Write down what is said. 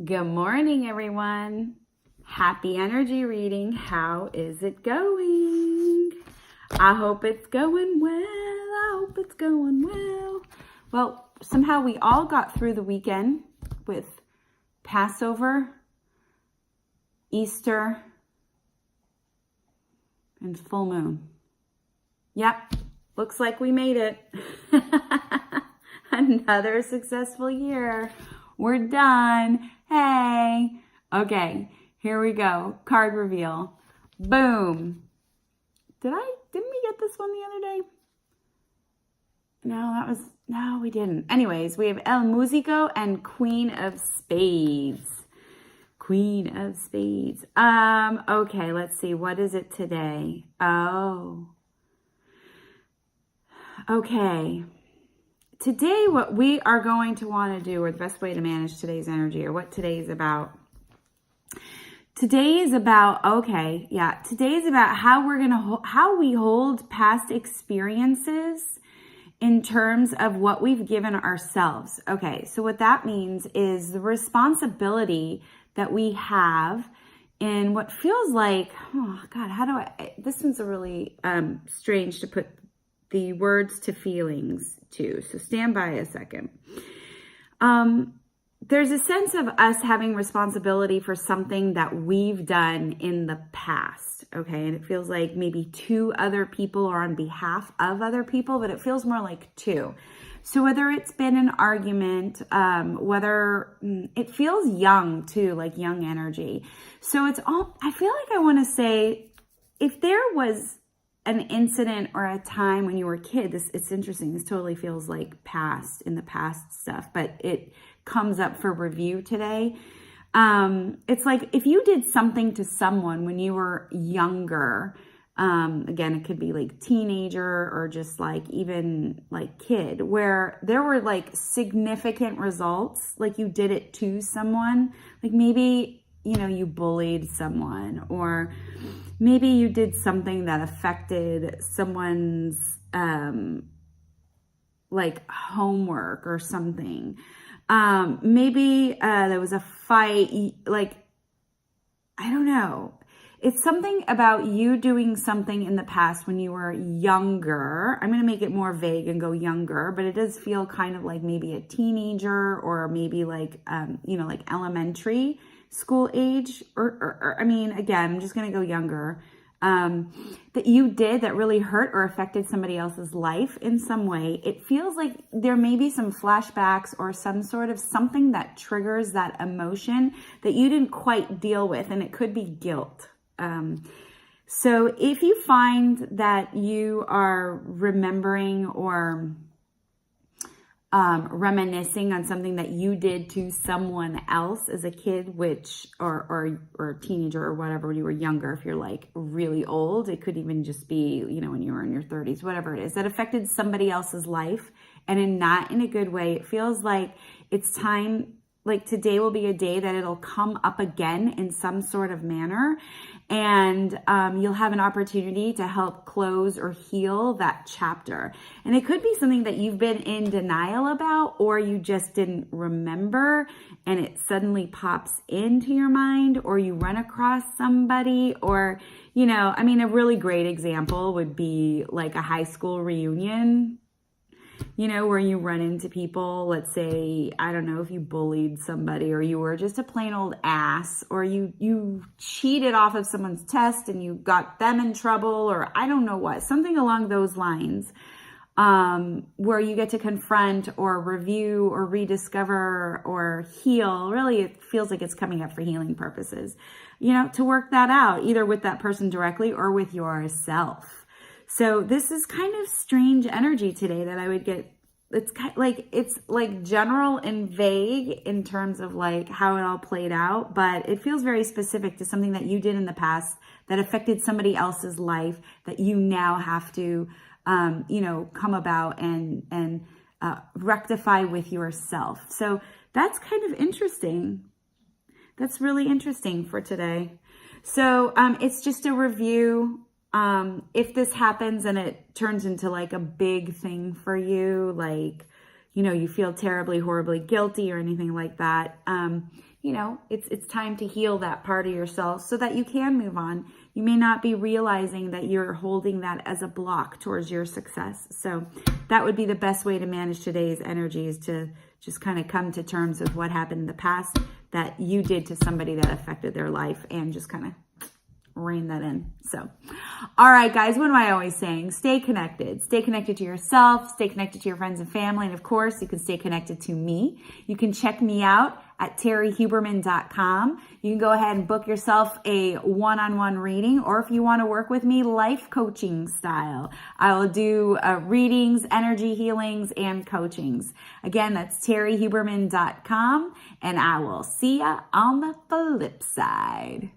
Good morning, everyone. Happy energy reading. How is it going? I hope it's going well. I hope it's going well. Well, somehow we all got through the weekend with Passover, Easter, and full moon. Yep, looks like we made it. Another successful year. We're done. Hey. Okay, here we go. Card reveal. Boom. Didn't we get this one the other day? No, we didn't. Anyways, we have El Musico and Queen of Spades. Queen of Spades. Okay, let's see. What is it today? Oh. Okay. Today, what we are going to want to do, or the best way to manage today's energy, or what today is about. Today is about how we hold past experiences in terms of what we've given ourselves. Okay, so what that means is the responsibility that we have in what feels like, oh God, this one's a really strange to put the words to feelings too. So stand by a second. There's a sense of us having responsibility for something that we've done in the past. Okay. And it feels like maybe two other people or on behalf of other people, but it feels more like two. So whether it's been an argument, whether it feels young too, like young energy. So I feel like I want to say, if there was an incident or a time when you were a kid, it's interesting. This totally feels like in the past stuff, but it comes up for review today. It's like if you did something to someone when you were younger, again, it could be like teenager or just like even like kid, where there were like significant results, like you did it to someone, like maybe you bullied someone, or maybe you did something that affected someone's like homework or something. Maybe there was a fight, like, I don't know. It's something about you doing something in the past when you were younger. I'm going to make it more vague and go younger, but it does feel kind of like maybe a teenager, or maybe like, like elementary school age, or I mean, again, I'm just going to go younger, that you did that really hurt or affected somebody else's life in some way. It feels like there may be some flashbacks or some sort of something that triggers that emotion that you didn't quite deal with, and it could be guilt. So if you find that you are remembering or reminiscing on something that you did to someone else as a kid, or a teenager or whatever, when you were younger, if you're like really old, it could even just be, when you were in your 30s, whatever it is, that affected somebody else's life, and not in a good way. It feels like it's time, like today will be a day that it'll come up again in some sort of manner. And you'll have an opportunity to help close or heal that chapter. And it could be something that you've been in denial about, or you just didn't remember and it suddenly pops into your mind, or you run across somebody, or, a really great example would be like a high school reunion, where you run into people. Let's say, I don't know, if you bullied somebody, or you were just a plain old ass, or you cheated off of someone's test and you got them in trouble, or I don't know what, something along those lines, where you get to confront or review or rediscover or heal. Really, it feels like it's coming up for healing purposes, to work that out, either with that person directly or with yourself. So this is kind of strange energy today that I would get. It's like general and vague in terms of like how it all played out, but it feels very specific to something that you did in the past that affected somebody else's life that you now have to, come about and rectify with yourself. So that's kind of interesting. That's really interesting for today. So it's just a review. If this happens and it turns into like a big thing for you, like you feel terribly, horribly guilty or anything like that. It's time to heal that part of yourself so that you can move on. You may not be realizing that you're holding that as a block towards your success. So that would be the best way to manage today's energy, is to just kind of come to terms with what happened in the past that you did to somebody that affected their life, and just kind of rein that in. So, all right, guys, what am I always saying? Stay connected. Stay connected to yourself. Stay connected to your friends and family. And of course, you can stay connected to me. You can check me out at terryhuberman.com. You can go ahead and book yourself a one-on-one reading, or if you want to work with me, life coaching style. I will do readings, energy healings, and coachings. Again, that's terryhuberman.com, and I will see ya on the flip side.